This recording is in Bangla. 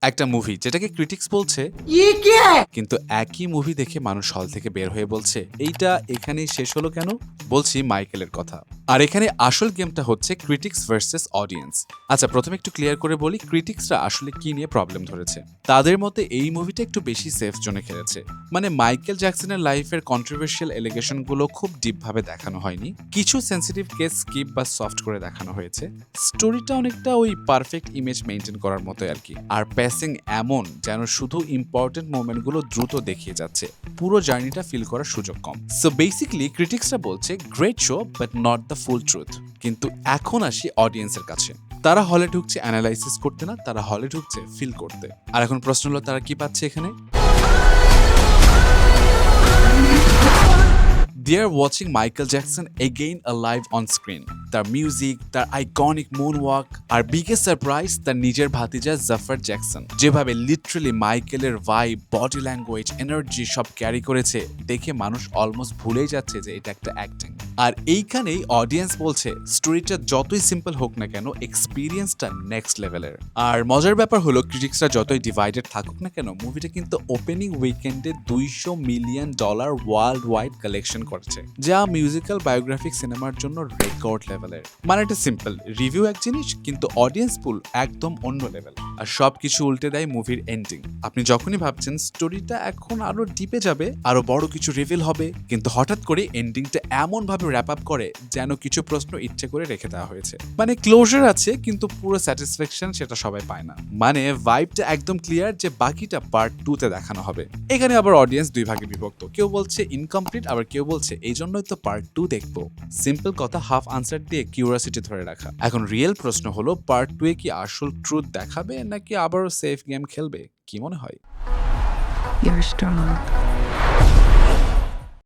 একটা মুভি যেটাকে ক্রিটিক্স বলছে কিন্তু একই মুভি দেখে মানুষ হল থেকে বের হয়ে বলছে এইটা এখানেই শেষ হলো কেন। বলছি মাইকেলের কথা। আর এখানে আসল গেমটা হচ্ছে ক্রিটিক্স ভার্সেস অডিয়েন্স। আচ্ছা, প্রথমে একটু ক্লিয়ার করে বলি ক্রিটিক্সরা আসলে কি নিয়ে প্রবলেম ধরেছে। তাদের মতে এই মুভিটা একটু বেশি সেফ জোনে খেলেছে। মানে মাইকেল জ্যাকসনের লাইফের কন্ট্রোভার্সিয়াল এলিগেশনগুলো খুব ডিপভাবে দেখানো হয়নি, কিছু সেন্সিটিভ কেস স্কিপ বা সফট করে দেখানো হয়েছে। স্টোরিটা অনেকটা ওই পারফেক্ট ইমেজ মেনটেন করার মতো আর কি। আর প্যাসিং এমন যেন শুধু ইম্পর্টেন্ট মোমেন্টগুলো দ্রুত দেখিয়ে যাচ্ছে, পুরো জার্নিটা ফিল করার সুযোগ কম। সো বেসিক্যালি ক্রিটিক্সরা বলছে great show but not the full truth. কিন্তু এখন আসি অডিয়েন্সের কাছে। তারা হলে ঢুকছে অ্যানালাইসিস করতে না, তারা হলে ঢুকছে ফিল করতে। আর এখন প্রশ্ন হলো তারা কি পাচ্ছে এখানে। They are watching Michael Jackson again alive on screen. তার মিউজিক, তার আইকনিক মুনওয়াক, আর বিগেস্ট সারপ্রাইজ তার নিজের ভাতিজা জাফার জ্যাকসন যেভাবে লিটারালি মাইকেলের ভাইব, বডি ল্যাঙ্গুয়েজ, এনার্জি সব ক্যারি করেছে, দেখে মানুষ অলমোস্ট ভুলেই যাচ্ছে যে এটা একটা অ্যাক্টিং। আর এইখানেই অডিয়েন্স বলছে স্টোরিটা যতই সিম্পল হোক না কেন, এক্সপিরিয়েন্সটা নেক্সট লেভেলের। আর মজার ব্যাপার হলো ক্রিটিক্সরা যতই ডিভাইডেড থাকুক না কেন, মুভিটা কিন্তু ওপেনিং উইকেন্ডে $200 মিলিয়ন ওয়ার্ল্ড ওয়াইড কালেকশন করেছে, যা মিউজিক্যাল বায়োগ্রাফিক সিনেমার জন্য রেকর্ড লেভেলের। মানে এটা সিম্পল রিভিউ এক জিনিস, কিন্তু অডিয়েন্স পুল একদম অন্য লেভেল। আর সবকিছু উল্টে দেয় মুভির এন্ডিং। আপনি যখনই ভাবছেন স্টোরিটা এখন আরো ডিপে যাবে, আরো বড় কিছু রিভিল হবে, কিন্তু হঠাৎ করে এন্ডিংটা এমন ভাবে র্যাপ আপ করে যেন কিছু প্রশ্ন ইচ্ছে করে রেখে দেওয়া হয়েছে। মানে ক্লোজার আছে কিন্তু পুরো স্যাটিসফ্যাকশন সেটা সবাই পায় না। মানে ভাইবটা একদম ক্লিয়ার যে বাকিটা পার্ট 2 তে দেখানো হবে। এখানে আবার অডিয়েন্স দুই ভাগে বিভক্ত, কেউ বলছে ইনকমপ্লিট, আবার কেউ বলছে এই জন্যই তো পার্ট 2 দেখবো। সিম্পল কথা, হাফ আনসার দিয়ে কিউরিওসিটি ধরে রাখা। এখন রিয়েল প্রশ্ন হলো পার্ট 2 এ কি আসল ট্রুথ দেখাবে নাকি আবারও সেফ গেম খেলবে? কি মনে হয়? You're strong.